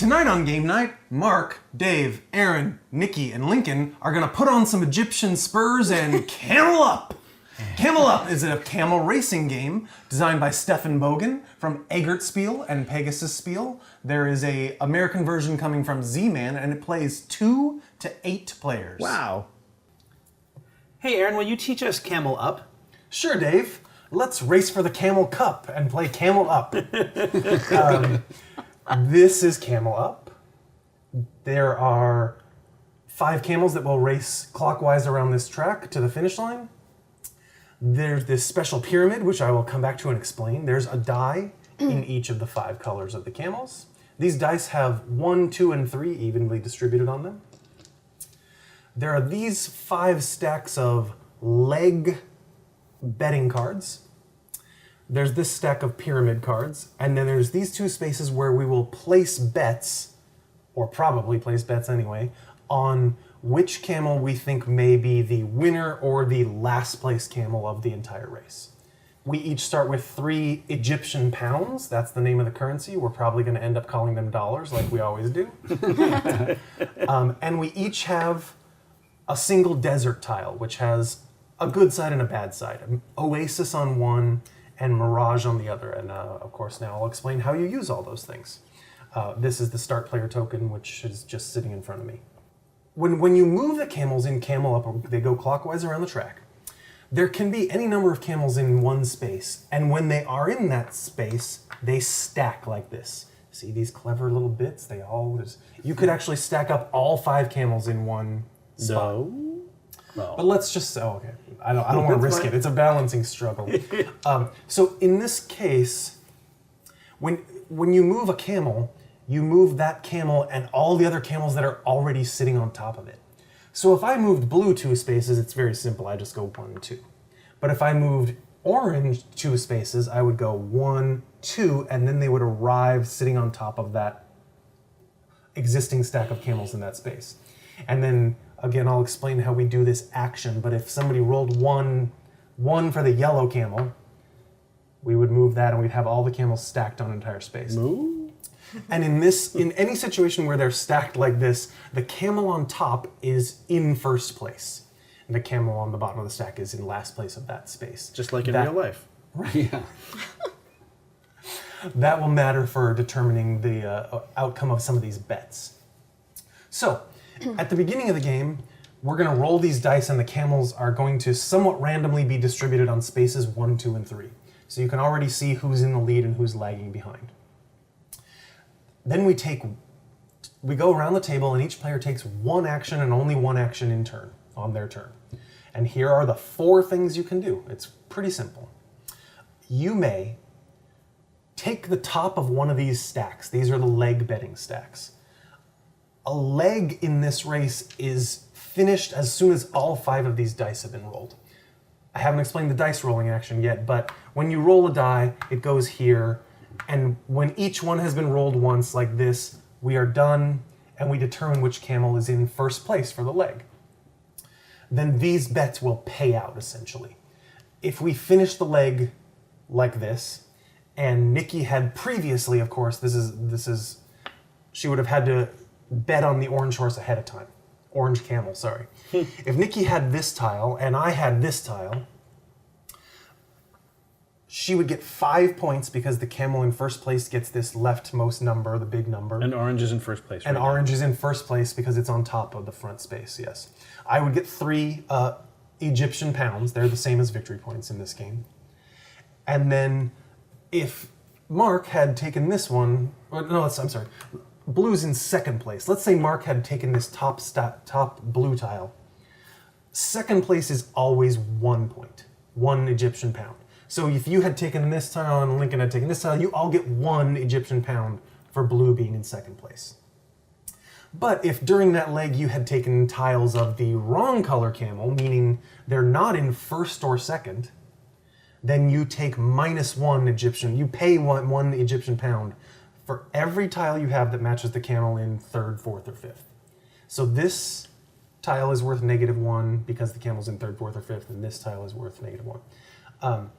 Tonight on Game Night, Mark, Dave, Aaron, Nikki, and Lincoln are going to put on some Egyptian spurs and Camel Up. Camel Up is a camel racing game designed by Steffen Bogen from eggertspiele and Pegasus Spiel. There is a American version coming from Z-Man, and it plays 2 to 8 players. Wow. Hey Aaron, will you teach us Camel Up? Sure, Dave. Let's race for the Camel Cup and play Camel Up. This is Camel Up. There are 5 camels that will race clockwise around this track to the finish line. There's this special pyramid, which I will come back to and explain. There's a die in each of the 5 colors of the camels. These dice have 1, 2, and 3 evenly distributed on them. There are these 5 stacks of leg betting cards. There's this stack of pyramid cards, and then there's these 2 spaces where we will place bets, or probably place bets anyway, on which camel we think may be the winner or the last place camel of the entire race. We each start with 3 Egyptian pounds. That's the name of the currency. We're probably going to end up calling them dollars like we always do. And we each have a single desert tile, which has a good side and a bad side. An oasis on one and mirage on the other. And of course now I'll explain how you use all those things. This is the start player token, which is just sitting in front of me. When you move the camels in Camel Up, they go clockwise around the track. There can be any number of camels in one space, and when they are in that space, they stack like this. See these clever little bits? You could actually stack up all 5 camels in one spot. No. But let's just okay. I don't want to risk it. It's a balancing struggle. So in this case, when you move a camel, you move that camel and all the other camels that are already sitting on top of it. So if I moved blue 2 spaces, it's very simple. I just go 1, 2. But if I moved orange 2 spaces, I would go 1, 2, and then they would arrive sitting on top of that existing stack of camels in that space. And then again, I'll explain how we do this action, but if somebody rolled 1 for the yellow camel, we would move that and we'd have all the camels stacked on an entire space. Moo. And in any situation where they're stacked like this, the camel on top is in first place. And the camel on the bottom of the stack is in last place of that space. Just like in real life. Right. Yeah. That will matter for determining the outcome of some of these bets. So, at the beginning of the game, we're going to roll these dice and the camels are going to somewhat randomly be distributed on spaces 1, 2, and 3. So you can already see who's in the lead and who's lagging behind. Then we go around the table and each player takes 1 action and only 1 action in turn, on their turn. And here are the 4 things you can do. It's pretty simple. You may take the top of one of these stacks. These are the leg betting stacks. A leg in this race is finished as soon as all 5 of these dice have been rolled. I haven't explained the dice rolling action yet, but when you roll a die, it goes here, and when each one has been rolled once like this, we are done, and we determine which camel is in first place for the leg. Then these bets will pay out, essentially. If we finish the leg like this, and Nikki had previously, of course, she would have had to bet on the orange horse ahead of time. Orange camel, sorry. If Nikki had this tile and I had this tile, she would get 5 points because the camel in first place gets this leftmost number, the big number. And orange is in first place. And orange is in first place because it's on top of the front space, yes. I would get 3 Egyptian pounds. They're the same as victory points in this game. And then if Mark had taken this one, blue's in second place. Let's say Mark had taken this top blue tile. Second place is always 1 point, 1 Egyptian pound. So if you had taken this tile and Lincoln had taken this tile, you all get 1 Egyptian pound for blue being in second place. But if during that leg you had taken tiles of the wrong color camel, meaning they're not in first or second, then you take -1 Egyptian, you pay one Egyptian pound for every tile you have that matches the camel in third, fourth, or fifth. So this tile is worth -1 because the camel's in third, fourth, or fifth, and this tile is worth -1.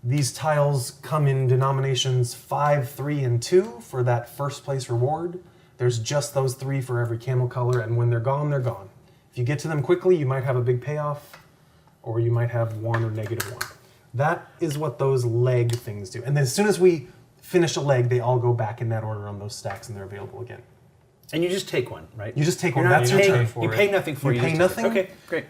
These tiles come in denominations 5, 3, and 2 for that first place reward. There's just those 3 for every camel color, and when they're gone, they're gone. If you get to them quickly, you might have a big payoff, or you might have 1 or -1. That is what those leg things do. And then as soon as we finish a leg, they all go back in that order on those stacks, and they're available again. And you just take one, right? You just take You're one. not That's your paying- turn. for You it. pay nothing for it. You pay just take it. nothing? Okay, great.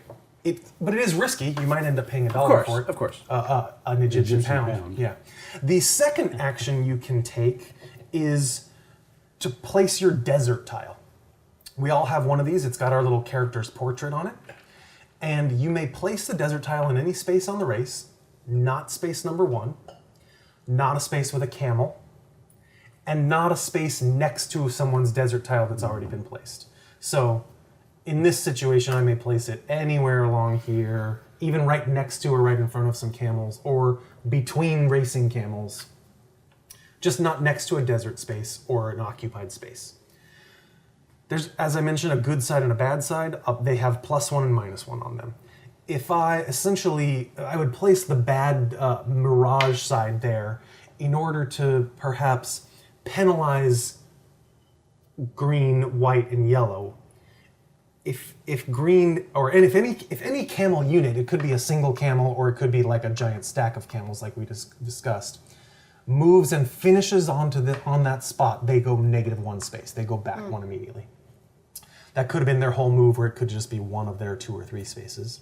But it is risky. You might end up paying $1 course, for it. of course. An Egyptian Egyptian pound. pound. Yeah. The second action you can take is to place your desert tile. We all have one of these. It's got our little character's portrait on it. And you may place the desert tile in any space on the race, not space number 1, not a space with a camel, and not a space next to someone's desert tile that's already been placed. So in this situation, I may place it anywhere along here, even right next to or right in front of some camels, or between racing camels, just not next to a desert space or an occupied space. There's, as I mentioned, a good side and a bad side. They have +1 and -1 on them. If I would place the bad mirage side there in order to perhaps penalize green, white, and yellow. If green, if any camel unit, it could be a single camel or it could be like a giant stack of camels like we just discussed, moves and finishes on that spot, they go -1 space. They go back 1 immediately. That could have been their whole move, or it could just be one of their 2 or 3 spaces.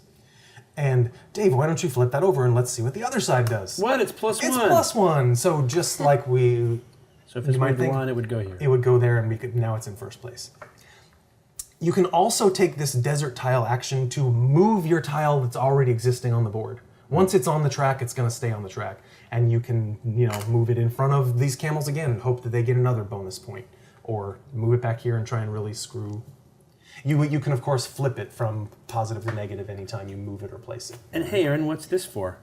And Dave, why don't you flip that over and let's see what the other side does? What? It's +1. It's +1. So just like we, So if this you might moved think one, it would go here. it would go there, and now it's in first place. You can also take this desert tile action to move your tile that's already existing on the board. Once it's on the track, it's going to stay on the track, and you can, move it in front of these camels again and hope that they get another bonus point, or move it back here and try and really screw. You can of course flip it from positive to negative anytime you move it or place it. And hey, Aaron, what's this for?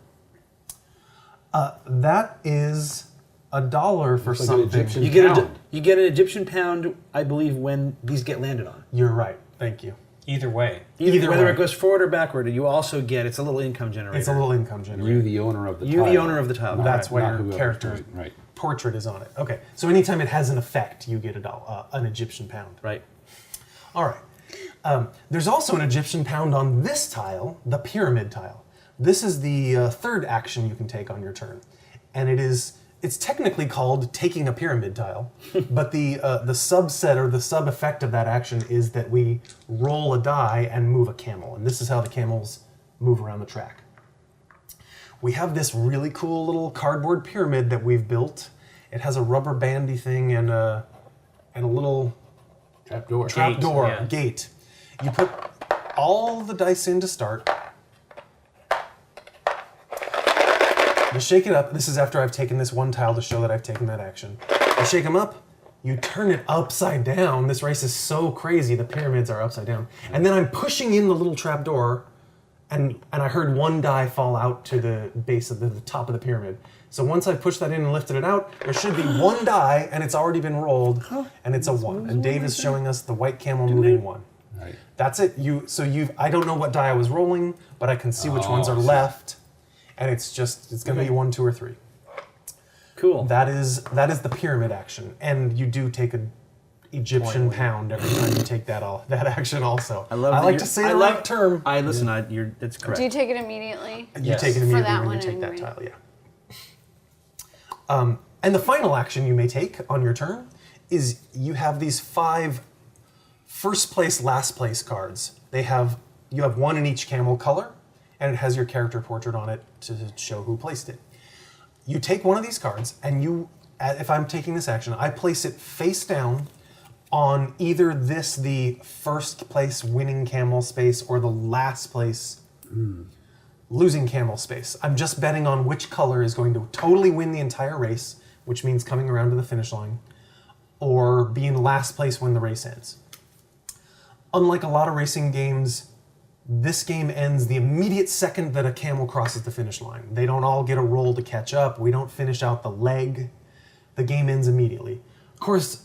That is $1 for It's like an something. Egyptian You get pound. you get an Egyptian pound, I believe, when these get landed on. You're right. Thank you. Either way. Either whether way. it goes forward or backward, you also get it's a little income generator. It's a little income generator. You, the owner of the You, tile. the owner of the tile. That's Right. why Not your whoever's character's doing it, right. portrait is on it. Okay, so anytime it has an effect, you get an Egyptian pound. Right. All right. There's also an Egyptian pound on this tile, the pyramid tile. This is the third action you can take on your turn, and it's technically called taking a pyramid tile, but the subset or the sub effect of that action is that we roll a die and move a camel, and this is how the camels move around the track. We have this really cool little cardboard pyramid that we've built. It has a rubber bandy thing and a little Trapdoor. gate. You put all the dice in to start. You shake it up. This is after I've taken this one tile to show that I've taken that action. You shake them up. You turn it upside down. This race is so crazy. The pyramids are upside down. And then I'm pushing in the little trapdoor, and I heard one die fall out to the base of the top of the pyramid. So once I pushed that in and lifted it out, there should be one die, and it's already been rolled, and it's a 1. And Dave is showing us the white camel moving 1. Right. That's it. I don't know what die I was rolling, but I can see which ones are left, and it's going to be 1, 2, or 3. Cool. That is the pyramid action, and you do take an Egyptian pound every time you take that action. Also, I love. I that like you're- to say I the love- right term. I listen. That's correct. Do you take it immediately? You Yes. take it For immediately that when one you take that anyway. tile. Yeah. And the final action you may take on your turn is you have these 5 first place, last place cards. You have 1 in each camel color, and it has your character portrait on it to show who placed it. You take one of these cards, and if I'm taking this action, I place it face down on either the first place winning camel space or the last place losing camel space. I'm just betting on which color is going to totally win the entire race, which means coming around to the finish line, or be in last place when the race ends. Unlike a lot of racing games, this game ends the immediate second that a camel crosses the finish line. They don't all get a roll to catch up. We don't finish out the leg. The game ends immediately. Of course,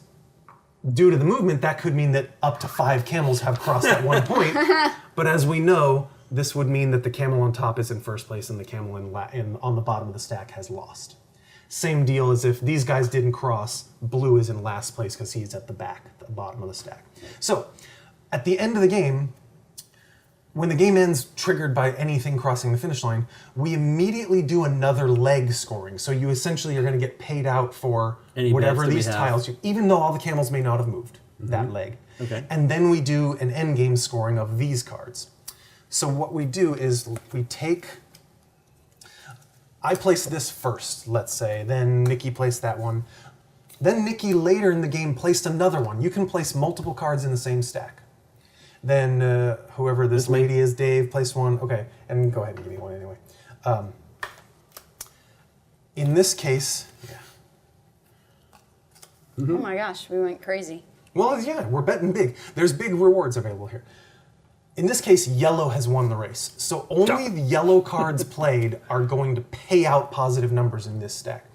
due to the movement, that could mean that up to 5 camels have crossed at one point. But as we know, this would mean that the camel on top is in first place and the camel on the bottom of the stack has lost. Same deal as if these guys didn't cross, blue is in last place because he's at the back, the bottom of the stack. So, at the end of the game, when the game ends triggered by anything crossing the finish line, we immediately do another leg scoring. So you essentially are going to get paid out for Any whatever bets that we these have. tiles, even though all the camels may not have moved that leg. Okay. And then we do an end game scoring of these cards. So what we do is we take, I place this first, let's say, then Nikki placed that one. Then Nikki later in the game placed another one. You can place multiple cards in the same stack. Then whoever this lady is, Dave, placed one. Okay, and go ahead and give me one anyway. In this case, yeah. Oh my gosh, we went crazy. Well, yeah, we're betting big. There's big rewards available here. In this case, yellow has won the race. So only the yellow cards played are going to pay out positive numbers in this stack.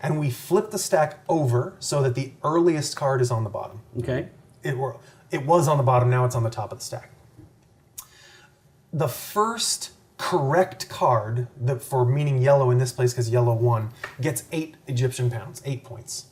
And we flip the stack over so that the earliest card is on the bottom. Okay. It was on the bottom, now it's on the top of the stack. The first correct card, for meaning yellow in this place because yellow won, gets 8 Egyptian pounds, 8 points.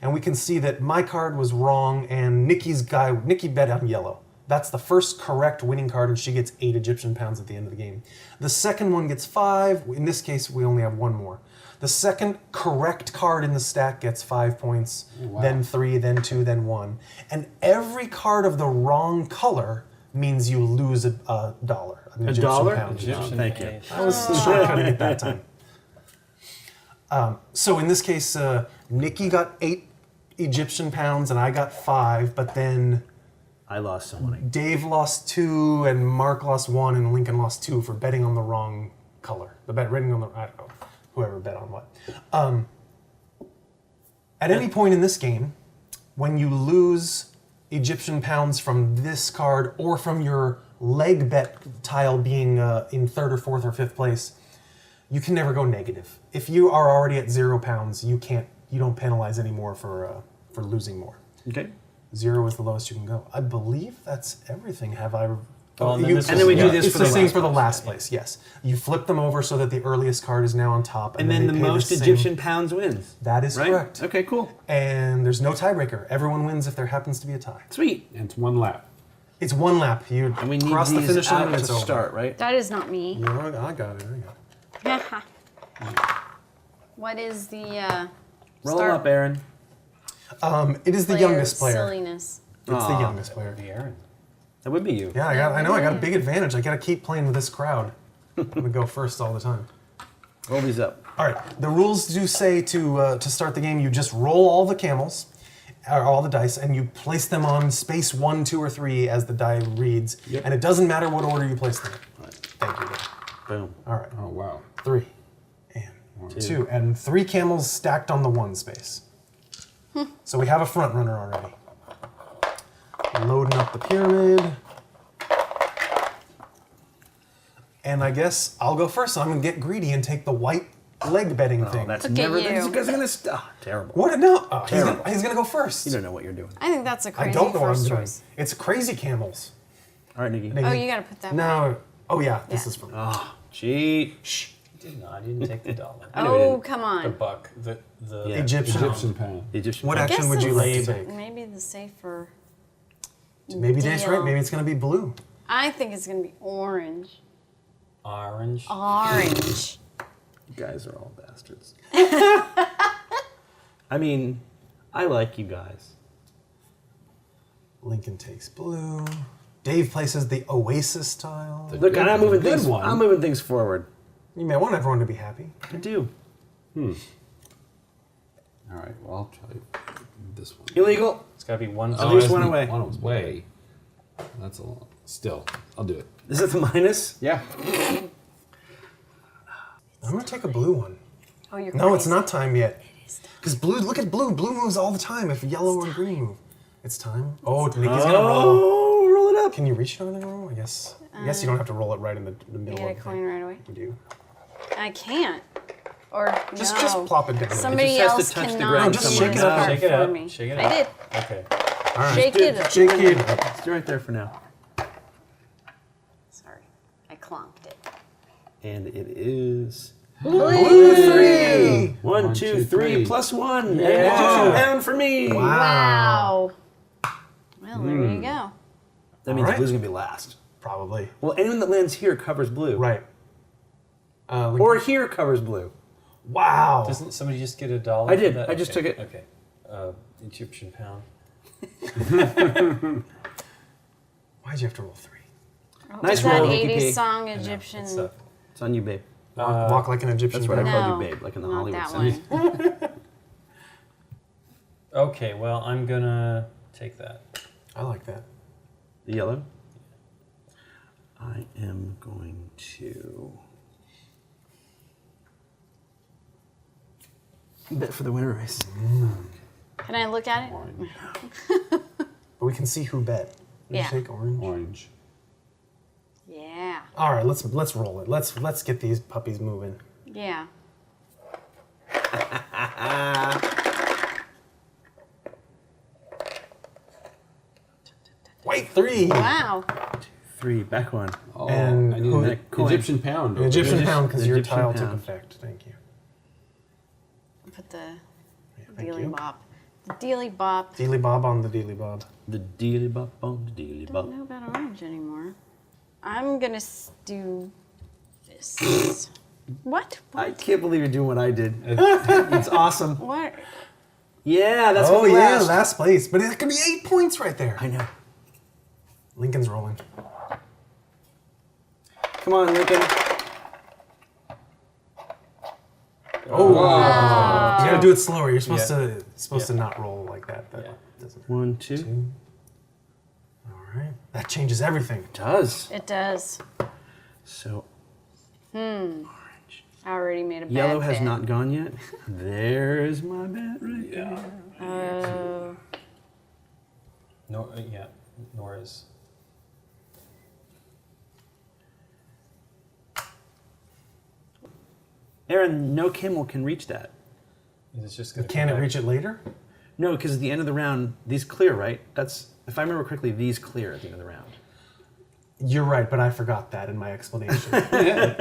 And we can see that my card was wrong and Nikki bet on yellow. That's the first correct winning card and she gets 8 Egyptian pounds at the end of the game. The second one gets 5, in this case we only have one more. The second correct card in the stack gets 5 points, then 3, then 2, then 1. And every card of the wrong color means you lose a dollar. An Egyptian dollar? pound. Thank you. I was shortcutting it that time. So in this case, Nikki got 8 Egyptian pounds and I got 5, but then I lost some money. Dave lost 2 and Mark lost 1 and Lincoln lost 2 for betting on the wrong color. The bet betting on the, I don't know, whoever bet on what. At any point in this game, when you lose Egyptian pounds from this card or from your leg bet tile being in 3rd or 4th or 5th place, you can never go negative. If you are already at 0 pounds, you don't penalize anymore for losing more. Okay. 0 is the lowest you can go. I believe that's everything. Have I? Well, and then we do this it's for the the same last for the place. last place. Yes, you flip them over so that the earliest card is now on top, And then the they pay most same- Egyptian pounds wins. That is Right? correct. Okay, cool. And there's no tiebreaker. Everyone wins if there happens to be a tie. Sweet. And it's 1 lap. It's 1 lap. You And we need cross the these finish line out and to it's over. start, right? That is not me. Yeah, I got it. What is the Roll start up, Aaron. It is the youngest player. silliness? It's the youngest player. The Aaron. That would be you. Yeah, I know. I got a big advantage. I got to keep playing with this crowd. I'm gonna go first all the time. Roll these up. All right. The rules do say to start the game, you just roll all the camels, or all the dice, and you place them on space 1, 2, or 3 as the die reads, and it doesn't matter what order you place them in. Right. Thank you. Dave. Boom. All right. Oh, wow. 3 and 2, and 3 camels stacked on the 1 space. So we have a front runner already. Loading up the pyramid. And I guess I'll go first. So I'm gonna get greedy and take the white leg betting thing. That's Look at never. you. These guys are gonna stop. Terrible. What? No. Terrible. He's gonna go first. You don't know what you're doing. I think that's a I crazy don't know what I'm first doing. choice. It's crazy camels. All right, Nikki. Oh, you gotta put that back. No. Oh yeah, this Yeah. is from. Oh, cheat. Shh. You didn't take the dollar. Oh, come The on. buck. The Yeah. Egyptian. pound. The Egyptian. What pound. action would you like to the- take? Maybe the safer. Maybe Dave's deal. right. Maybe it's gonna be blue. I think it's gonna be orange. Orange. Orange. You guys are all bastards. I mean, I like you guys. Lincoln takes blue. Dave places the Oasis tile. Look, and I'm moving good things. one. I'm moving things forward. You may want everyone to be happy. I do. All right, well, I'll try this one. Illegal. It's got to be one. At least that's one the- away. One was way. That's a lot. Still, I'll do it. Is it the minus? Yeah. I'm gonna take a blue one. Oh, you're No, it's crazy. not time yet. Because blue, look at blue. Blue moves all the time if yellow or green move. It's time. Oh, Nikki's gonna roll. Oh, roll it up. Can you reach it on the roll? I guess. I guess you don't have to roll it right in the You middle get a of the coin thing. right away. You do. I can't. Or Just no. plop it down. Somebody just has to else touch the cannot ground do somewhere. this Shake it up, part shake it for up, me. shake it I up. did. Okay. All right. Shake it up. Shake it. Stay right there for now. Sorry, I clonked it. And it is. Blue 3. Hey! 1, 2, 3, plus 1. And an Yeah. Egyptian pound for me. Wow. Well, there you go. That means Alright. blue's going to be last. Probably. Well, anyone that lands here covers blue. Right. Or here covers blue. Wow. Doesn't somebody just get $1? I did. For that? I just took it. Okay. Egyptian pound. Why'd you have to roll 3? Nice Is that roll, Nikki 80s P. song Good Egyptian? stuff. It's on you, babe. Walk like an Egyptian. That's what I man. called No, you, babe, like in the not Hollywood that sense. one. Okay, well, I'm gonna take that. I like that. The yellow. I am going to bet for the winner race. Can I look at it? Orange. But we can see who bet. Did Yeah. you take orange? Orange. Yeah. All right, let's roll it. Let's get these puppies moving. Yeah. White 3. Wow. 3, back one. Oh, And I need who- an coin. Egyptian pound. An Egyptian Egypt- pound because your Egyptian tile took pound. effect. Thank you. Put the Yeah, thank dealy you. bop. The dealy bop. Dealy bob on the dealy bob. The dealy bop on the dealy bop. Don't know about orange anymore. I'm gonna do this. What? I What? can't believe you're doing what I did. It's awesome. What? Yeah, that's Oh what yeah, last. last place. But it could be 8 points right there. I know. Lincoln's rolling. Come on, Lincoln. Oh, you gotta do it slower. You're supposed Yeah. to not roll like that. That Yeah. doesn't. 1, 2. 2. All right, that changes everything. Does. It does. So I already made a bad yellow has bet. not gone yet. There's my bet right there. Oh. No, yeah, nor is. Aaron, no camel can reach that. It's just gonna. Can it come back. reach it later? No, because at the end of the round, these clear, right? That's, if I remember correctly, these clear at the end of the round. You're right, but I forgot that in my explanation. At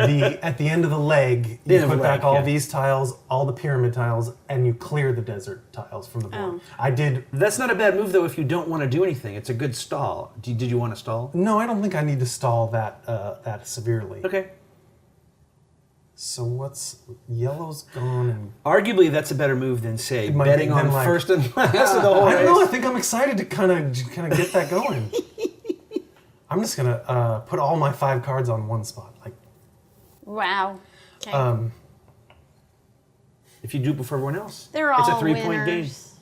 the end of the leg, The you end of put the back leg, all yeah. these tiles, all the pyramid tiles, and you clear the desert tiles from the board. Oh. I did. That's not a bad move, though, if you don't want to do anything. It's a good stall. Did you want to stall? No, I don't think I need to stall that severely. Okay. So what's yellow's gone and Arguably, that's a better move than, say, It might be betting on then, like- first and last of the whole I don't know. I race. think I'm excited to kind of get that going. I'm just gonna put all my 5 cards on one spot. Like, Wow. Okay. If you do it before everyone else, They're it's all a 3-point game. winners.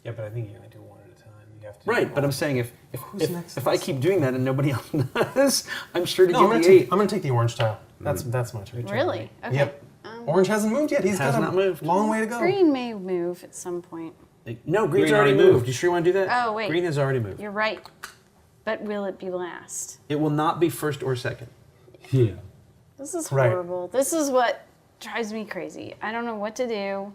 Yeah, but I think you only do one at a time. You have to. Right, but I'm saying if Who's next? if I keep doing that and nobody else does, I'm sure to no, get the 8. I'm gonna take the orange tile. That's my turn. Really? Okay. Yep. Orange hasn't moved yet. He's Has got a not moved. long way to go. Green may move at some point. No, green's Green already already moved. moved. You sure you want to do that? Oh, wait. Green has already moved. You're right. But will it be last? It will not be first or second. Yeah. This is Right. horrible. This is what drives me crazy. I don't know what to do.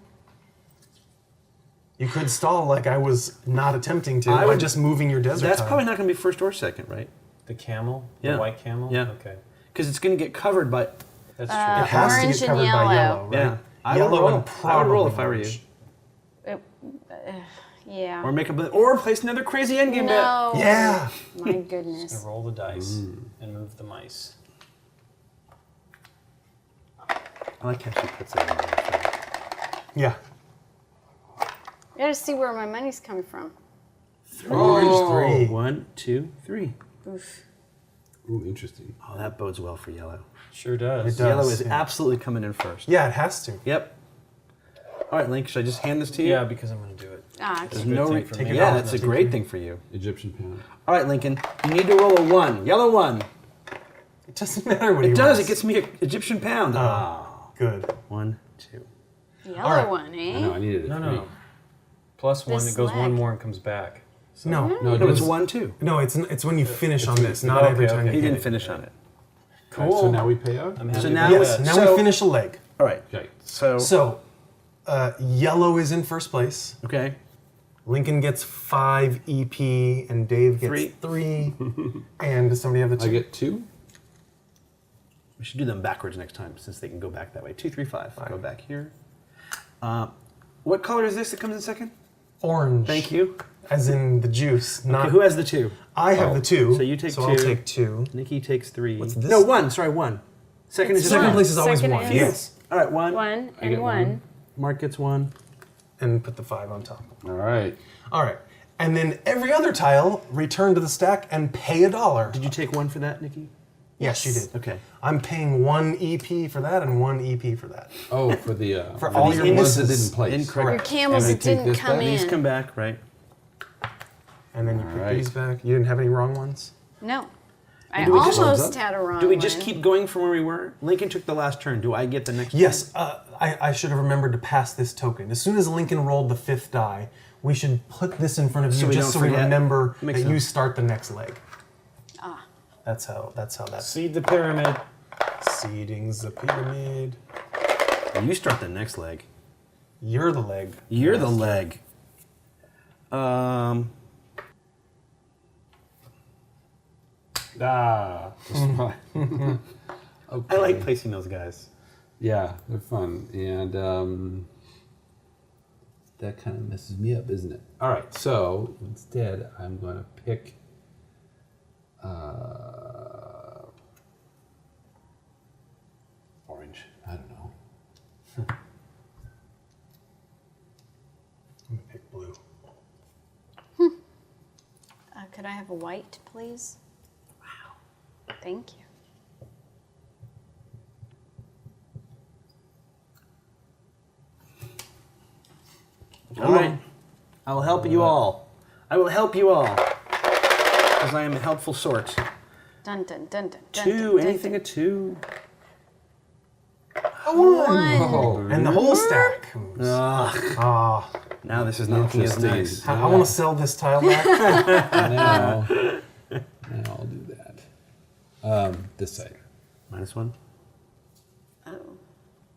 You could stall like I was not attempting to I by would- just moving your desert That's tile. probably not going to be first or second, right? The camel. Yeah. The white camel. Yeah. Okay. Because it's going to get covered by. That's It true. has Orange to get and covered by yellow. yellow, right? Yeah. I would Yellow roll. and I would roll probably if I were you. orange. It, yeah. Or make a or place another crazy endgame bet. no. Yeah. My Gonna goodness. roll the dice and move the mice. I like how she puts it in there. Yeah. You gotta see where my money's coming from. Orange 3. 1, 2, 3. Oof. Ooh, interesting. Oh, that bodes well for yellow. Sure does. It does. Yellow is yeah. absolutely coming in first. Yeah, it has to. Yep. All right, Link, should I just hand this to you? Yeah, because I'm gonna do it. Ah, There's okay. no Good re- thing for Take me. it Yeah, out. that's a Take great it. thing for you. Egyptian pound. All right, Lincoln, you need to roll a 1. Yellow 1. It doesn't matter what he It does. rolls. It gets me an Egyptian pound. Good. 1, 2. Yellow All right. one, eh? No, I needed a three. Plus one. This It goes leg. one more and comes back. So No, No, No, it's it's 1, 2. no, it's when you finish on when this, you- not every okay, time okay. you He hit didn't it. finish on it. Cool. So now we pay out? I'm happy So with now- Yes, that. now So- we finish a leg. All right. Okay. So, So, yellow is in first place. okay. Lincoln gets 5 EP, and Dave gets 3. 3. And does somebody have the 2? I get 2? We should do them backwards next time since they can go back that way. 2, 3, 5. Go back here. What color is this that comes in second? Orange. Thank you. As in the juice, not. Okay, who has the 2? I have the 2. So you take 2. I'll take 2. Nikki takes 3. What's this? No, 1. Sorry, 1. Second is just Second 1. place is always Second 1. is- Yes. All right, 1. 1 I and get 1. Mark gets 1. And put the 5 on top. All right. All right. And then every other tile, return to the stack and pay $1. Did you take 1 for that, Nikki? Yes, she did. Okay. I'm paying 1 EP for that and 1 EP for that. Oh, for the For all your ones that misses. didn't place. Incorrect. Your camels And I that take didn't this come back? These in. come back, right? And then you put Alright. these back. You didn't have any wrong ones? No. I do we just- almost had a wrong Do we just one. keep going from where we were? Lincoln took the last turn. Do I get the next Yes, I should have remembered to pass this token. As soon as Lincoln rolled the 5th die, we should put this in front of you we just don't so we forget? remember that Makes you sense. start the next leg. Ah. That's how that's Seed the pyramid. seeding's the pyramid. You start the next leg. You're the leg. You're the leg. That's fine. Okay. I like placing those guys. Yeah, they're fun, and that kind of messes me up, isn't it? All right, so instead, I'm going to pick. Orange. I don't know. I'm gonna pick blue. Could I have a white, please? Wow. Thank you. All right. I will help you all. I will help you all. Because I am a helpful sort. Dun dun dun dun. dun 2. dun, Anything dun. a 2. One. Oh, And the whole stack. Ugh. Ah, Now this is not looking as Interesting. nice. I want to sell this tile back. now I'll do that. This side. -1.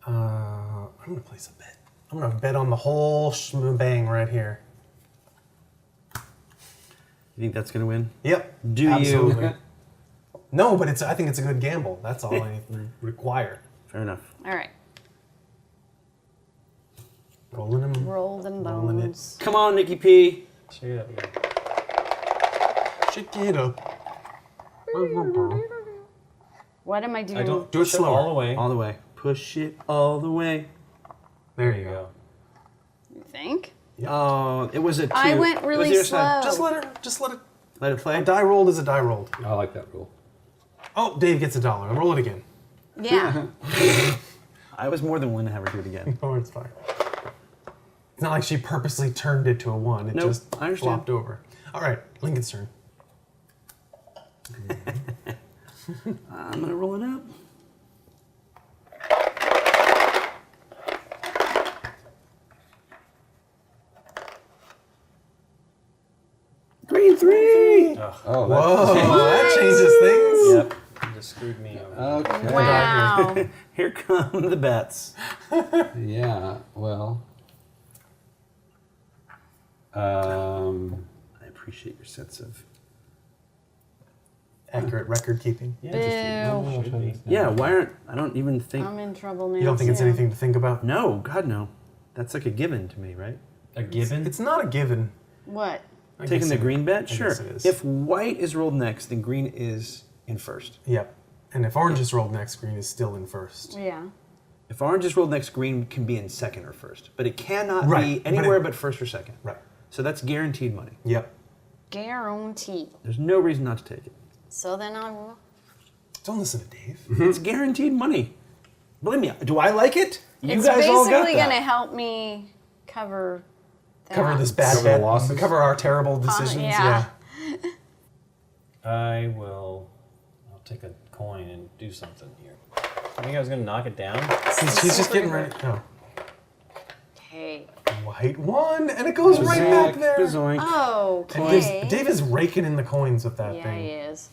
Oh. I'm gonna place a bet. I'm gonna bet on the whole shebang right here. You think that's going to win? Yep. Do you? absolutely. No, but I think it's a good gamble. That's all I require. Fair enough. All right. Rolling them. Roll them Rolling it. bones. Come on, Nikki P. Check it out again. Shake it up. What am I doing? I don't Do it push it slower. all the way. All the way. Push it all the way. There you There you go. go. You think? Oh, it was a 2. I went It was really the other side. slow. Just let it. Let it play. A die rolled is a die rolled. I like that rule. Oh, Dave gets $1. Roll it again. Yeah. I was more than willing to have her do it again. Oh, it's fine. It's not like she purposely turned it to a 1. It Nope, just I understand. flopped over. All right, Lincoln's turn. I'm going to roll it up. Green 3! Oh, Whoa, that changes things. Yep. You just screwed me over. Okay. Wow. Here come the bets. Yeah. Well. I appreciate your sense of... Accurate record keeping. Yeah, Boo. should be. Yeah, why aren't... I don't even think... I'm in trouble now. You don't think it's too. anything to think about? No, God, no. That's like a given to me, right? A given? It's not a given. What? I Taking guess the it- green bet? I Sure. guess it is. If white is rolled next, then green is in first. Yep. And if orange is rolled next, green is still in first. Yeah. If orange is rolled next, green can be in second or first. But it cannot Right, be but anywhere it- but first or second. Right. So that's guaranteed money. Yep. Guaranteed. There's no reason not to take it. So then I will. Don't listen to Dave. It's guaranteed money. Believe me, do I like it? You It's guys all got basically that. going to help me cover that. Cover this bad Cover the bet. losses? Cover our terrible decisions. yeah. I'll take a coin and do something here. I think I was gonna knock it down. She's just getting ready. Oh. Okay. White one, and it goes right back there. Bazoink. And Okay. Dave is raking in the coins with that Yeah, thing. he is.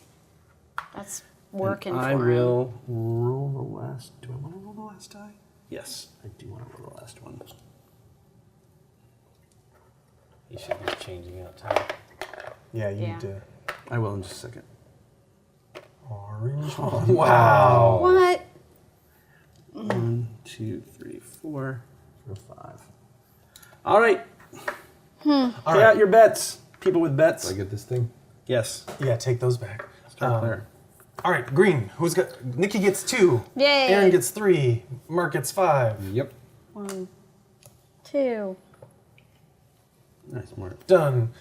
That's working I for him. will roll the last. Do I want to roll the last die? Yes, I do want to roll the last one. He should be changing out time. Yeah, you Yeah. need to. I will in just a second. All Orange. Wow. What? 1, 2, 3, 4, 5. All right. All Pay right. out your bets. People with bets. Do I get this thing? Yes. Yeah, take those back. Start player. All right, green. Who's got? Nikki gets 2. Yay. Aaron gets 3. Mark gets 5. Yep. 1, 2. Nice, Mark. Done.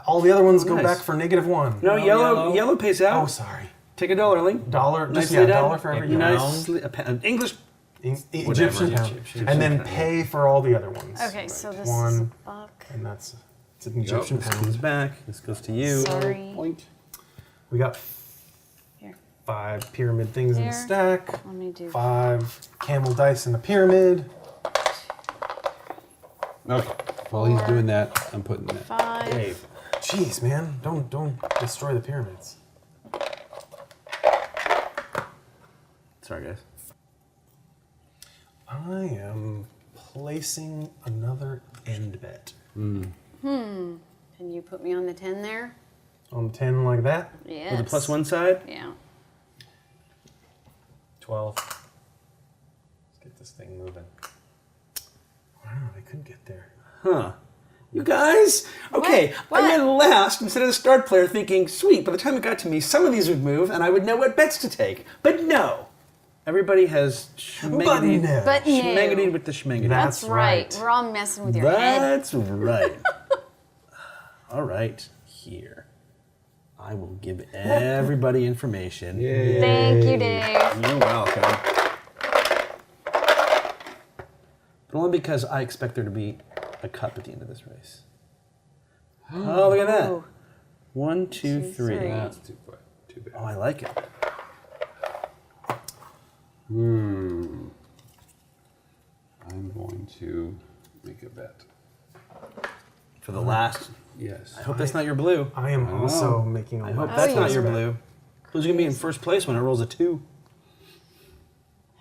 All the other ones go Nice. back for -1. No, yellow. yellow pays out. Oh, sorry. Take $1, Ling. Dollar. Just Nicely yeah, done. $1 for every Pound. Nicely, English. Egyptian pound. Egyptian And then pound. pay for all the other ones. Okay, so this is a One. buck. And it's an Egyptian This comes pound. back. This goes to you. Sorry. Point. We got Here. 5 pyramid things in the Here. stack. Let me do 5 camel dice in the pyramid. Okay. While he's doing that, I'm putting that. 5. Dave. Jeez, man, don't destroy the pyramids. Sorry, guys. I am placing another end bet Can you put me on the 10 there? on 10 like that. Yes. With the +1 side. Yeah. 12. Let's get this thing moving. Wow, I could get there. Huh. You guys? Okay, What? I went last instead of the start player thinking, sweet, by the time it got to me, some of these would move and I would know what bets to take. But no. Everybody has But schmangadied no. But no. schmangadied with the schmangadied. That's That's right. right. We're all messing with your head. That's right. All right, here. I will give everybody information. Thank you, Dave. You're welcome. But only because I expect there to be a cup at the end of this race. Oh, look at that. Ooh. 1, 2, 2, 3. three. That's too bad. Oh, I like it. I'm going to make a bet. For the last. Yes. I hope that's not your blue. I am also making a I hope left that's not place your bet. blue. Who's going to be in first place when it rolls a 2?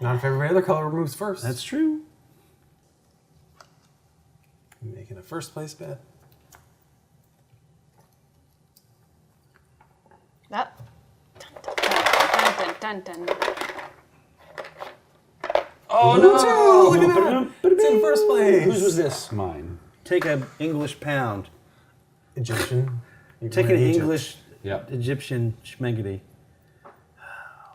Not if every other color moves first. That's true. I'm making a first place bet. That. Dun, dun, dun, dun, dun. Oh no! Look at that! It's in first place. Whose was this? Mine. Take an English pound. Egyptian. You Take can an win Egypt. English Yep. Egyptian schmangity.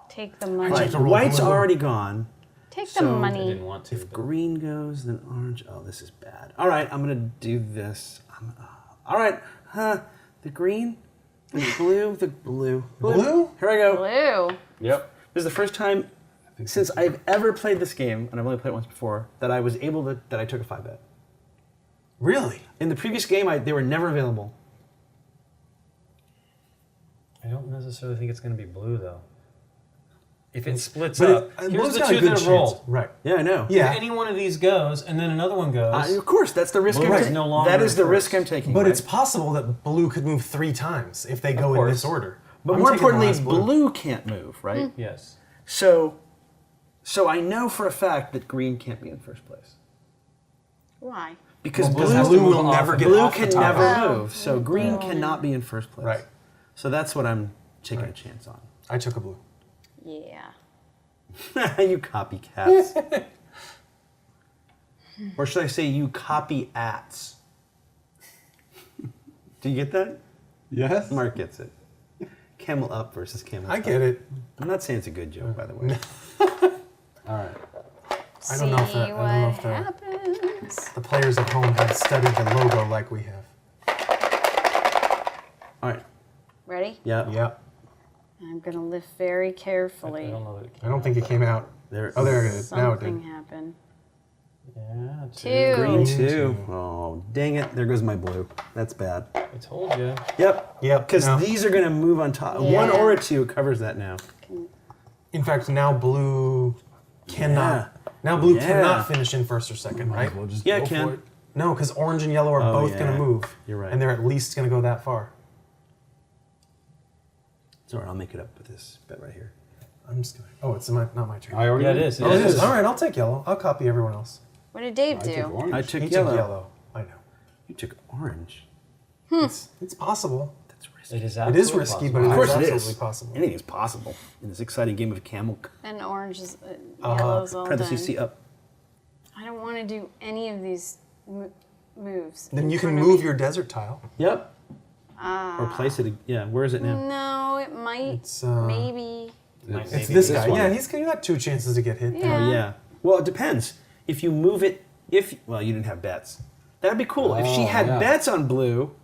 Take the I money. checked Right, a roll. white's Blue. already gone. Take the So- I money. didn't want to. If but- green goes, then orange. Oh, this is bad. All right, I'm gonna do this. All right, the green, the blue, the blue. Blue? Here I go. Blue. Yep. This is the first time since I've ever played this game, and I've only played it once before, that I was able to that I took a 5 bet. Really? In the previous game, they were never available. I don't necessarily think it's going to be blue, though. If it splits But up, blue's here's the got a 2 good that chance. are rolled. Right. Yeah, I know. Yeah. If any one of these goes, and then another one goes. Of course, that's the risk Blue I'm is taking. no longer That is the first. risk I'm taking. But right? it's possible that blue could move 3 times if they go in course. this order. But I'm more taking the importantly, last blue can't move, right? Yes. So I know for a fact that green can't be in first place. Why? Because Because blue, blue move will off never of get blue off the can top. never Oh. move. So green cannot be in first place. Right. So that's what I'm taking a chance on. I took a blue. Yeah. You copycats. Or should I say you copy-ats? Do you get that? Yes. Mark gets it. Camel Up versus Camel I Up. get it. I'm not saying it's a good joke, by the way. All right. I don't know if that- I don't know if See that- what happens. The players at home have studied the logo like we have. All right. Ready? Yeah. Yep. I'm gonna lift very I carefully. don't know that it I don't think it came out. There. Oh, there it is. Now it Something did. happened. Yeah, 2. Green Green 2. two. Oh, dang it. There goes my blue. That's bad. I told you. Yep. Yep. Because no. these are going to move on top. Yeah. 1 or a 2 covers that now. In fact, now blue cannot. Yeah. Now blue Yeah. cannot finish in first or second, right? We'll just Yeah, go it can. for it. No, because orange and yellow are Oh, both yeah. going to move. You're right. And they're at least going to go that far. It's all right. I'll make it up with this bet right here. I'm just going to. Oh, it's not my turn. I already. Yeah, it is. Oh, it is. All right, I'll take yellow. I'll copy everyone else. What did Dave I took do? orange. I took He yellow. took yellow. I know. You took orange. It's possible. That's It is It is risky, but Of it course is it absolutely is. possible. Anything is possible in this exciting game of Camel. And orange is yellow's all Parentheses done. C up. I don't want to do any of these moves. Then in you can front of move me. your desert tile. Yep. Or place it. Yeah. Where is it now? No, it might. It's, maybe. It's It's maybe this guy. one. Yeah, he's got 2 chances to get hit. there. Yeah. Oh yeah. Well, it depends. If you move it, well, you didn't have bets. That'd be cool. If she Oh, had yeah. bets on blue,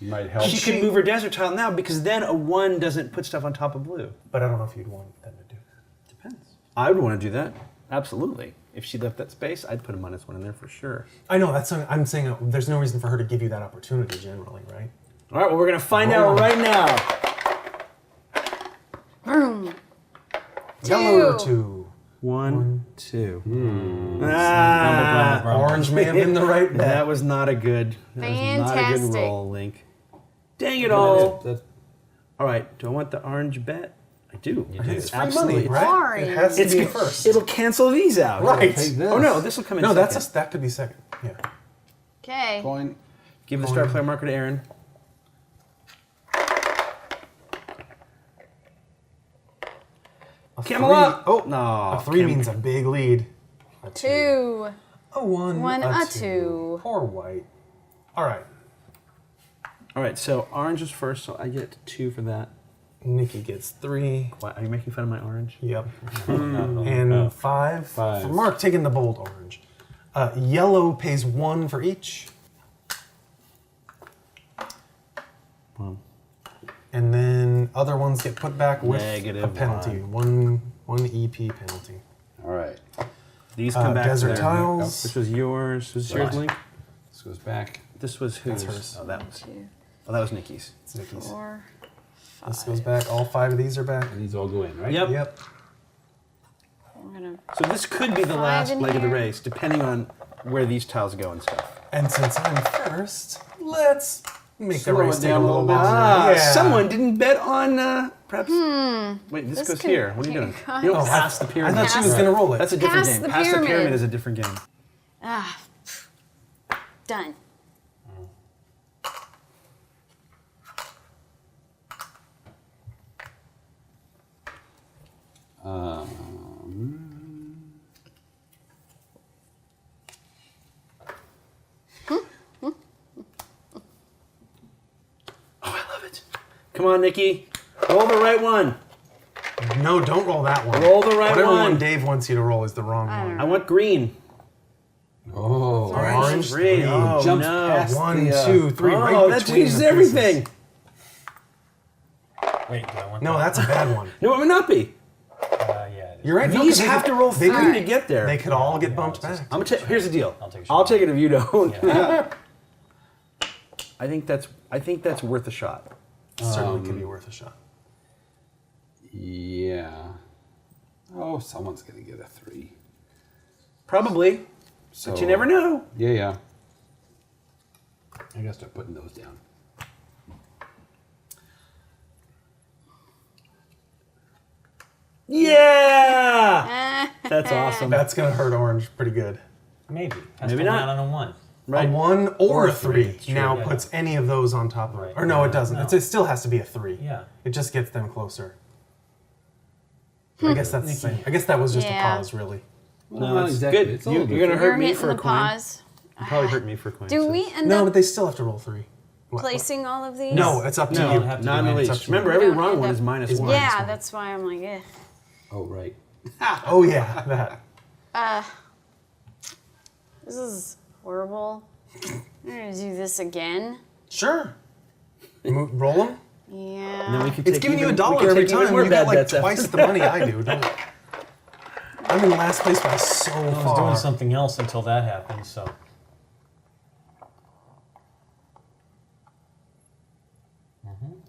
Might help. she could move her desert tile now because then a 1 doesn't put stuff on top of blue. But I don't know if you'd want them to do that. Depends. I would want to do that. Absolutely. If she left that space, I'd put a -1 in there for sure. I know, I'm saying there's no reason for her to give you that opportunity generally, right? All right, well, we're going to find out right now. Boom. Yellow or 2. 1, 2. Grumble, Ah, grumble. Orange may have been the right bet. that was not a good. That was not a good Fantastic. roll, Link. Dang it all! That's- All right, do I want the orange bet? I do. It's free Absolutely. money, right? Orange. It has to It's be good. first. It'll cancel these out. Right. Take this. Oh no, this will come in. No, second. that could be second. Yeah. Okay. Coin. Give the start player marker to Aaron. A Camel 3 up! Oh, No, a 3 means a big lead. A 2. A 1. One, a a 2. 2. Poor white. All right. All right, so orange is first, so I get 2 for that. Nikki gets 3. What, are you making fun of my orange? Yep. No. And 5 5. for Mark taking the bold orange. Yellow pays 1 for each. Well, And then other ones get put back with a Negative penalty. One EP penalty. All right. these come back desert to there. tiles. This was yours. This is yours, Right. Link. This goes back. This was whose? hers. Oh, that was. 2, Oh, that was Nikki's. It's Nikki's. 4. This goes back. All 5 of these are back. And these all go in, right? Yep. Yep. We're gonna. So this could be the 5 last in leg of the here. race, depending on where these tiles go and stuff. And since I'm first, let's make Slow the race it take a down a little little bit. longer. Ah, Yeah. someone didn't bet on perhaps. Wait, this This goes could- here. What are you doing? You Oh, don't pass the I pyramid. thought she was going to roll it. That's a different Pass game. the Pass the pyramid pyramid is a different game. Ah. Done. Oh, I love it. Come on, Nikki. Roll the right one. No, don't roll that one. Roll the right Whatever one. one Dave wants you to roll is the wrong one. I want green. Oh. Orange, Green. 3. Oh, Jumps no. past 1, the, 2, 3. Oh, right that between changes the pieces. everything. Wait, do I want No, that? that's a bad one. No, it would not be. Yeah, it is. You're right. no, These 'cause they have could- to roll they 3 could- to get there. They could all get Yeah, bumped it's just- back. Here's the deal. I'll take a shot. I'll take it if you don't. Yeah. I think that's worth a shot. Certainly could be worth a shot. Yeah. Oh, someone's going to get a 3. Probably. So, But you never know. Yeah, yeah. I gotta start putting those down. Yeah! That's awesome. That's going to hurt Orange pretty good. Maybe. Has Maybe to not. land on a 1. Right. A 1 or a 3 It's true, now yeah. puts any of those on top of it. Right. Or no, it doesn't. No. It still has to be a 3. Yeah. It just gets them closer. I guess that's the same. I guess that was just Yeah. a pause, really. No, not it's exactly. good. It's a little You're going to different. hurt We're me hitting for a the coin. pause. You probably hurt me for a coin. Do so- we end No, up but they still have to roll 3. What? placing all of these? No, it's up to No, you. have to not do in the it. It's up least. to you. Remember, every We don't wrong end one up- is minus is 1. minus Yeah, one. that's why I'm like, eh. Oh, right. Oh, yeah, that. This is horrible. I'm gonna do this again. Sure. Roll them. Yeah. And then we could It's take giving you even- $1 we could every take even time. more You bad got like bets after twice the money I do. Don't. I'm in last place by so I was far. doing something else until that happened, so.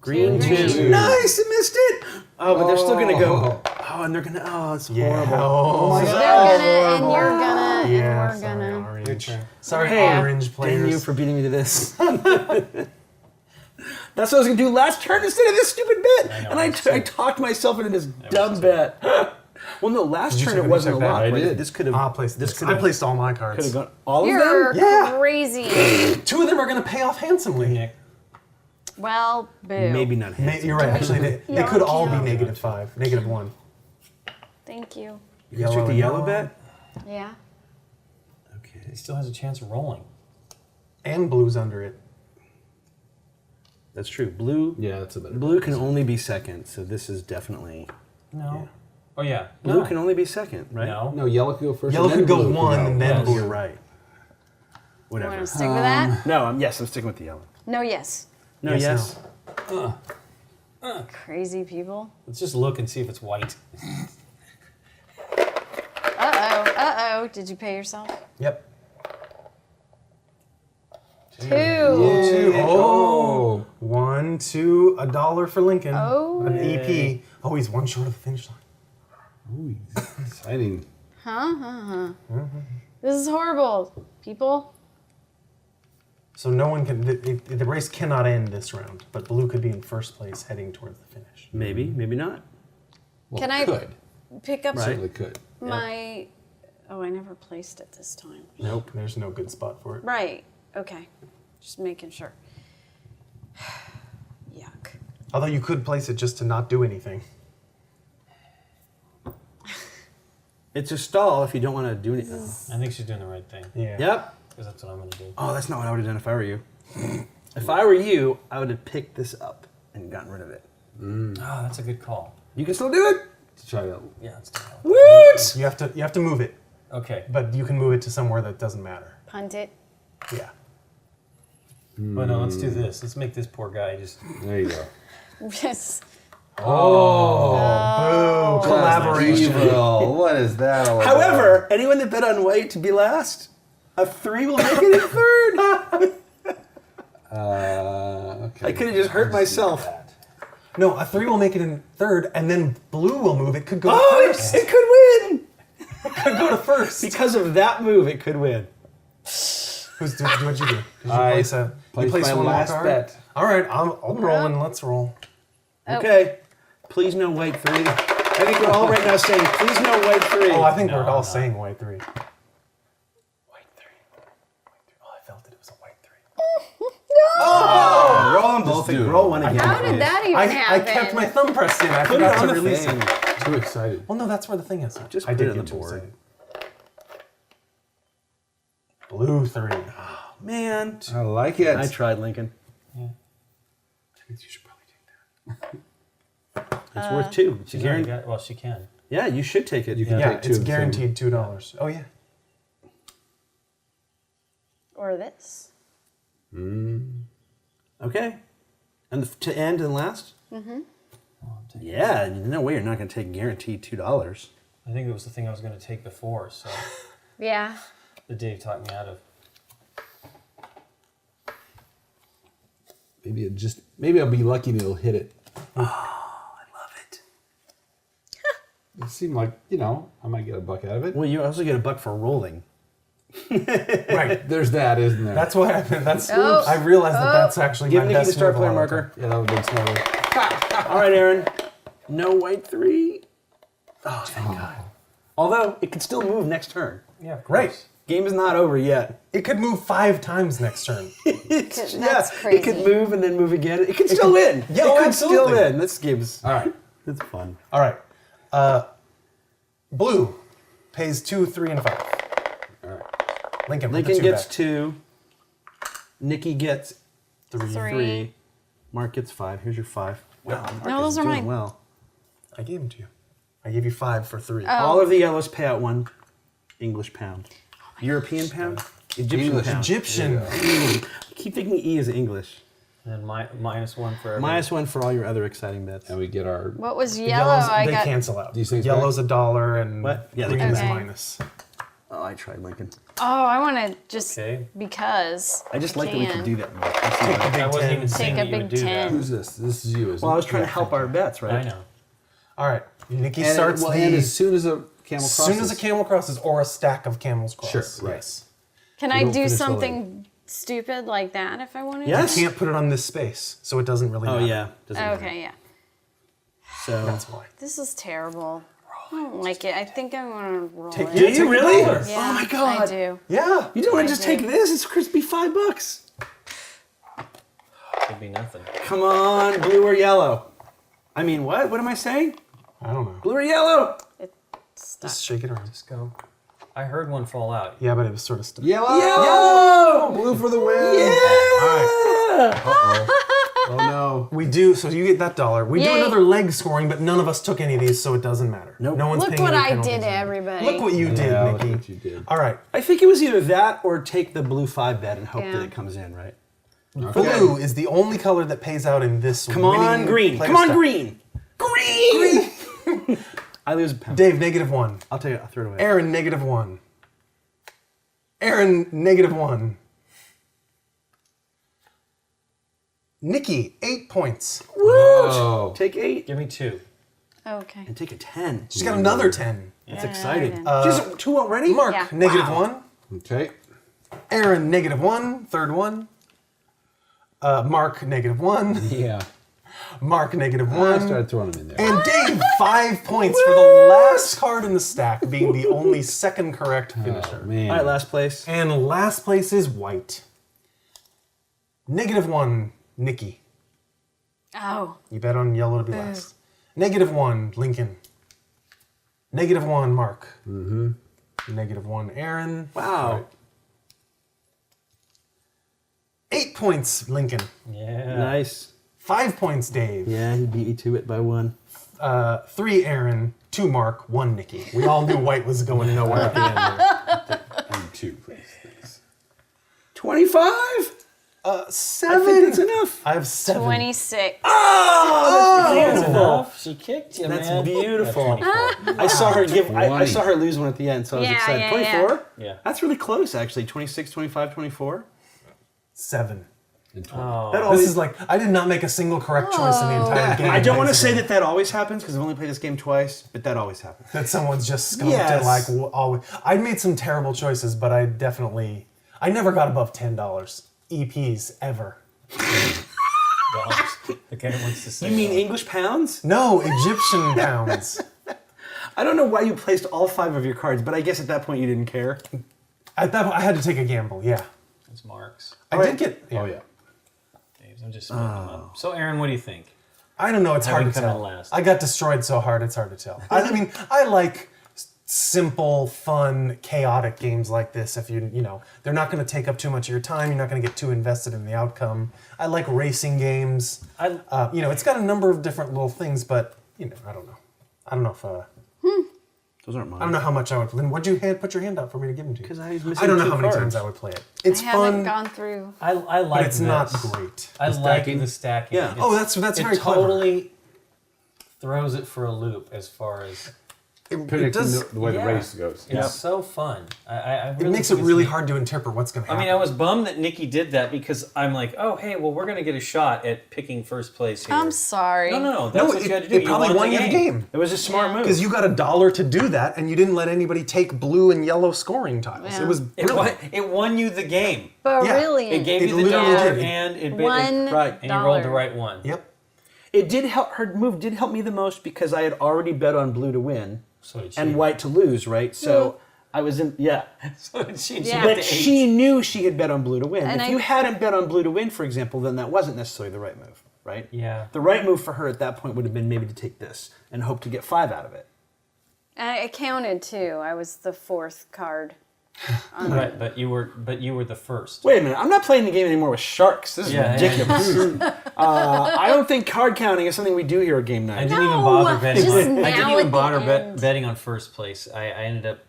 Green Green. 2. Nice, I missed it. Oh, but they're still going to go. Oh, and they're going to. Oh, it's Yeah. horrible. Oh, my They're God. gonna, and you're gonna, Yeah, and we're sorry, gonna. orange. Your turn. Sorry, Hey, orange players. Thank you for beating me to this. That's what I was going to do last turn instead of this stupid bet. I know, And I that's true. talked myself into this was dumb just- bet. Well, no, last Did you turn take- it did you wasn't a take that? lot. I but did. This could have. I'll place This this. could I have. placed all my Could have cards. gone all of You're them. Yeah. crazy. 2 of them are going to pay off handsomely. Nick. Well, boo. Maybe not handsome. You're right. Actually, they Yeah, could all be yeah. -5, -1. Thank you. You guys took the and yellow bet? Yeah. Okay. He still has a chance of rolling. And blue's under it. That's true. Blue. Yeah, that's a better. Blue can only be second, so this is definitely. No. Oh yeah. Blue No. can only be second, right? No. No, yellow could go first. Yellow and then could go blue 1 and then Yes. blue. You're right. You Whatever. want to stick with that? No, I'm sticking with the yellow. No, yes. No, Yes, yes. Crazy people. Let's just look and see if it's white. Uh-oh. Did you pay yourself? Yep. 2. Two. Oh. 1, 2, $1 for Lincoln. Oh. An EP. Oh, he's one short of the finish line. Ooh, exciting. This is horrible, people. So no one can. The race cannot end this round, but blue could be in first place heading towards the finish. Maybe, maybe not. Well, Can I- could. Pick up Right. Certainly could. my... Oh, I never placed it this time. Nope. There's no good spot for it. Right. Okay. Just making sure. Yuck. Although you could place it just to not do anything. It's a stall if you don't want to do anything. I think she's doing the right thing. Yeah. Yep. Because that's what I'm gonna do. Oh, that's not what I would have done if I were you. If I were you, I would have picked this up and gotten rid of it. Oh, that's a good call. You can still do it. To try that. Yeah, let's do that. Woot! You have to move it, Okay. but you can move it to somewhere that doesn't matter. Punt it. Yeah. Well, no, let's do this. Let's make this poor guy just. There you go. Yes. Boo! Collaboration. Evil. What is that all about? However, anyone that bet on white to be last, a 3 will make it in third. Okay. I could have just hurt myself. No, a 3 will make it in third, and then blue will move. It could go to Oh, first. it could win. could go to first. Because of that move, it could win. What'd you do? Did you I place a? You placed placed my one more last card? bet. All right, I'm rolling. Let's roll. Oh. Okay. Please no white 3. I think we're all right now saying, please no white 3. Oh, I think we're No, all no. saying white 3. White 3. Oh, I felt it. It was a white 3. Roll them both. do it. Roll one again. How did that even I happen? kept my thumb pressed in. I Put it forgot on to the release thing. it. Too excited. Well, no, that's where the thing is. Just I put did it on get the too board. excited. Blue 3. Man. I like it. I tried, Lincoln. That means you should probably take that. It's worth 2. It's She's guaranteed. already got. Well, she can. Yeah, you should take it. You can Yeah, take 2 it's of the same. guaranteed $2. Oh yeah. Or this. Okay. And to end and last? Well, I'm taking- Yeah, no way you're not going to take guaranteed $2. I think it was the thing I was gonna take before, so Yeah. the Dave talked me out of. Maybe I'll be lucky and it'll hit it. I love it. It seemed like, I might get a buck out of it. Well, you also get a buck for rolling. Right. There's that, isn't there? That's why that's. Oh. I realized that's actually Give my Nikki best the start move a player lot of the marker. Yeah, that would have been smarter. All right, Aaron. No white 3. Oh, thank God. Although, it could still move next turn. Yeah, of Right. course. Game is not over yet. It could move 5 times next turn. That's It could crazy. move and then move again. It could still win. Yeah, it oh, could still absolutely. win. This game's All right. it's fun. All right. Blue pays 2, 3, and 5. All right. Lincoln. put the Lincoln 2 gets back. 2. Nikki gets 3. 3. Mark gets 5. Here's your 5. Wow, Mark No, those is are doing mine. well. I gave them to you. I gave you 5 for 3. All of the yellows pay out 1 English pound. European pound? Egyptian English. pound. Egyptian. I keep thinking E is English. And then -1 for every. -1 for all your other exciting bets. And we get our. What was The yellow? yellows, I they got. cancel out. These things Yellow's $1 and What? Yeah, they green is cancel. minus. Oh, I tried Lincoln. Oh, I want to just Okay. because. I just like that we can do that. Let's see Take what- the big I wasn't 10. even saying a that you would big do 10. Who's this? This is you, isn't Well, I it? was trying to help our bets, that. right? I know. All right. Nikki And starts it will the. end as soon as a camel As crosses. soon as a camel crosses or a stack of camels cross. Sure, right. Yes. Can We I don't do finish the something stupid like that if I wanted? Yes. You can't put it on this space, so it doesn't really Oh matter. yeah. Doesn't To? matter. Okay, yeah. So That's why. This is terrible. I don't like it. I think I want to roll Take it. it. Do you Take really? $1. Yeah, Oh my God. I do. Yeah. you don't want I to just do. take this? It's crispy $5. Should be nothing. Come on, blue or yellow. I mean, what? What am I saying? I don't know. Blue or yellow? Stuck. Just shake it around. Let's go. I heard one fall out. Yeah, but it was sort of stuck. Yellow! Yellow! Blue for the win! Yeah! Oh no. We do, so you get that $1. We do Yay. another leg scoring, but none of us took any of these, so it doesn't matter. Nope. No one's Look paying what any I penalties did, on it. everybody. Look what you did, Yeah, look Nikki. what you did. All right. I think it was either that or take the blue 5 bet and hope Yeah. that it comes in, right? Blue is the only color that pays out in this Come on, winning green. player Come on, stack. green. Green! I lose a pound. Dave, -1. I'll take it. I'll throw it away. Aaron, -1. Aaron, -1. Nikki, 8 points. Whoa. Take 8 Give me 2. Okay. and take a 10. She's got another 10. That's Yeah, exciting. I She's 2 already? Mark, Yeah. -1. Okay. Aaron, -1. Third one. Mark, -1. Yeah. Mark, I -1. started throwing them in there. And Dave, 5 points for the last card in the stack, being the only second correct finisher. Oh, man. All right, last place. And last place is white. -1, Nikki. Oh. You bet on yellow to be last. -1, Lincoln. -1, Mark. Mm-hmm. -1, Aaron. Wow. 8 points, Lincoln. Yeah. Nice. 5 points, Dave. Yeah, he beat me to it by 1. 3, Aaron. 2, Mark. 1, Nikki. We all knew white was going nowhere at the end there. And 2, please. 25? 7. I think that's enough. I have 7. 26. Oh, that's beautiful. Enough. She kicked you, That's man. beautiful. That's 24. I saw her give. I 20. saw her lose one at the end, so I was Yeah, excited. yeah, 24? Yeah. That's really close, actually. 26, 25, 24. 7. And 20. Oh. That This always. is like, I did not make a single correct choice in the entire game. I don't want to say that always happens because I've only played this game twice, but that always happens. That someone's just skunked Yes. and like, always. I made some terrible choices, but I never got above $10 EPs ever. Dollars. The guy wants to say. You mean English pounds? No, Egyptian pounds. I don't know why you placed all 5 of your cards, but I guess at that point you didn't care. At that point, I had to take a gamble. Yeah, It's Mark's. I did get. Oh, yeah. Dave's. I'm just splitting them up. So, Aaron, what do you think? I don't know. It's hard Having to come tell. in last. I got destroyed so hard. It's hard to tell. I mean, I like simple, fun, chaotic games like this. If you know, they're not going to take up too much of your time. You're not going to get too invested in the outcome. I like racing games. It's got a number of different little things, but I don't know. I don't know if. Those aren't mine. I don't know how much I would. Then what'd you put your hand up for me to give them to you? Because I was missing I don't know 2 how many cards. times I would play it. It's I haven't fun, gone through. I like but it's not this. great. I The like stacking? the stacking. Yeah. Oh, that's very it clever. totally throws it for a loop as far as It Predicting does. the way Yeah. the race goes. it's so fun. I It really makes it think it's really neat. hard to interpret what's going to I happen. mean, I was bummed that Nikki did that because I'm like, oh, hey, well, we're gonna get a shot at picking first place here. I'm sorry. No, that's no, what you had to do. it You probably won you the game. game It was a smart move. because you got $1 to do that, and you didn't let anybody take blue and yellow scoring tiles. Yeah. It was It won, brilliant. it won you the game. But Yeah. really, It gave It you the literally dollar did. and it $1. Right. and you rolled the right one. Yep. It did help. Her move did help me the most because I had already bet on blue to win So did she. and white to lose, right? So I was in. Yeah. So did she. Yeah. went But to 8. she knew she had bet on blue to win. And If I- you hadn't bet on blue to win, for example, then that wasn't necessarily the right move, right? Yeah. The right move for her at that point would have been maybe to take this and hope to get 5 out of it. I counted too. I was the 4th card. Right, but you were the first. Wait a minute, I'm not playing the game anymore with sharks. This is Yeah, ridiculous. I don't think card counting is something we do here at Game I Night. didn't even No, bother betting. just I didn't now even at bother the end. betting on first place. I ended up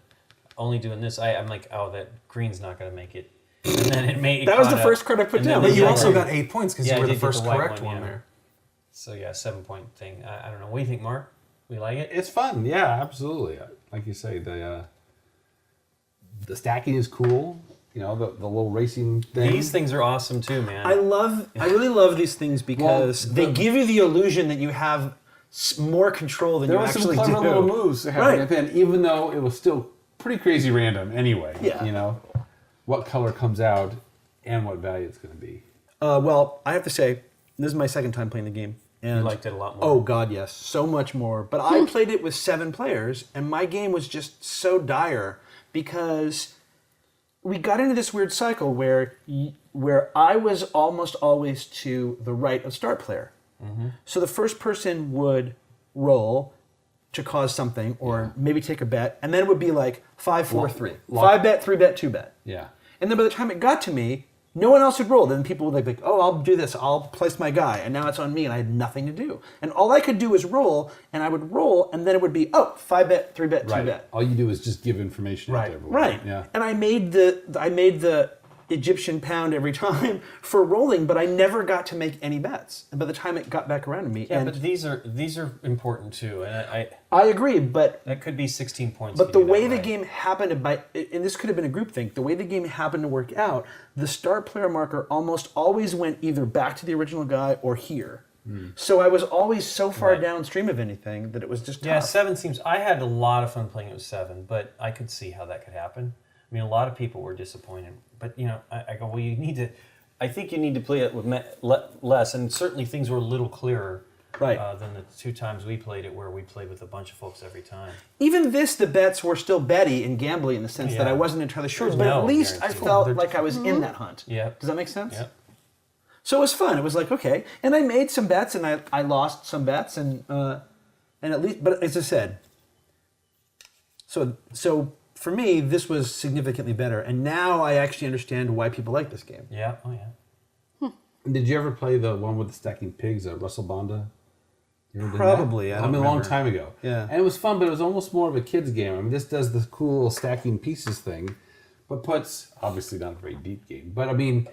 only doing this. I'm like, oh, that green's not gonna make it. And then it made. That was the caught up. first card I put And then down. But you Yeah, also right. got 8 points because Yeah, you I were the did get first the white correct one, one yeah. there. So yeah, 7-point thing. I don't know. What do you think, Mark? We like it? It's fun. Yeah, absolutely. Like you say, the stacking is cool. The little racing thing. These things are awesome too, man. I really love these things because Well, they give you the illusion that you have more control than There you were some actually clever do. little moves happening Right. at the end, even though it was still pretty crazy random anyway. Yeah. What color comes out and what value it's going to be. Well, I have to say, this is my second time playing the game. And You liked it a lot more. Oh God, yes, so much more. But I played it with 7 players, and my game was just so dire because we got into this weird cycle where I was almost always to the right of start player. So the first person would roll to cause something, or maybe take a bet, and then it would be like 5, 4, 3. 5 bet, 3 bet, 2 bet. Yeah. And then by the time it got to me, no one else would roll. Then people would be like, oh, I'll do this. I'll place my guy. And now it's on me, and I had nothing to do. And all I could do was roll, and I would roll, and then it would be, 5 bet, 3 bet, 2 Right. bet. All you do is just give information out to everyone. Right. Yeah. And I made the Egyptian pound every time for rolling, but I never got to make any bets. And by the time it got back around to me, Yeah, and but these are important too, and I agree, but that could be 16 points. But if the you do that way the right. game happened and this could have been a group thing, the way the game happened to work out, the start player marker almost always went either back to the original guy or here. So I was always so far Right. downstream of anything that it was just tough. Yeah, 7 seems. I had a lot of fun playing it with 7, but I could see how that could happen. I mean, a lot of people were disappointed, but I go, well, you need to. I think you need to play it with less, and certainly things were a little clearer. Right. Than the 2 times we played it, where we played with a bunch of folks every time. Even the bets were still betty and gambly in the sense that Yeah. I wasn't entirely sure, There's but no at least I guarantee. felt like I was in that hunt. Yep. Does that make sense? Yep. So it was fun. It was like, okay. And I made some bets, and I lost some bets, and at least, but as I said, so for me, this was significantly better. And now I actually understand why people like this game. Yeah. Oh yeah. Did you ever play the one with the stacking pigs, Russell Bonda? You ever did Probably, that? I don't mean, a long remember. time ago. Yeah. And it was fun, but it was almost more of a kid's game. I mean, this does the cool little stacking pieces thing, but puts, obviously not a very deep game, but I mean,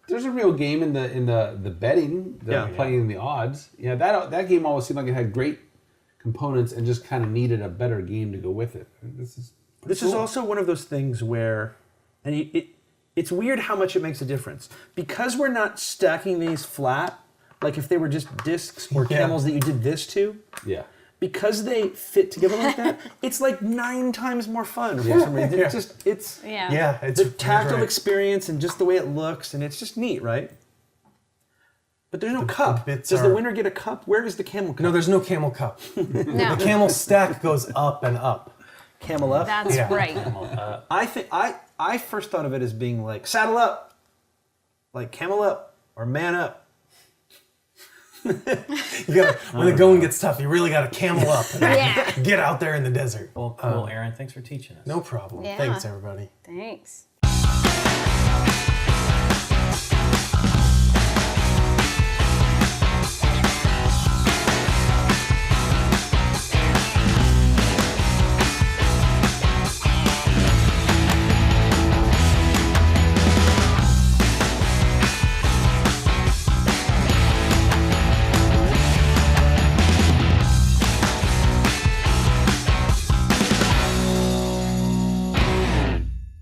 there's a real game in the betting, playing the odds. Yeah, that game always seemed like it had great components and just kind of needed a better game to go with it. This is Is also one of those things where, and it's weird how much it makes a difference. Because we're not stacking these flat, like if they were just discs or camels that you did this to, Yeah. because they fit together like that, it's like 9 times more fun for some reason. It's Yeah. It's the tactile right. experience and just the way it looks, and it's just neat, right? But there's no cup. bits Does the are- winner get a cup? Where is the camel cup? No, there's no camel cup. No, The camel stack goes up and up. Camel up. that's Yeah. right. I think I first thought of it as being like saddle up, like camel up or man up. You gotta, when the going gets tough, you really got to camel up and Yeah. get out there in the desert. Well, cool, Aaron. Thanks for teaching us. No problem. Yeah. Thanks, everybody. Thanks.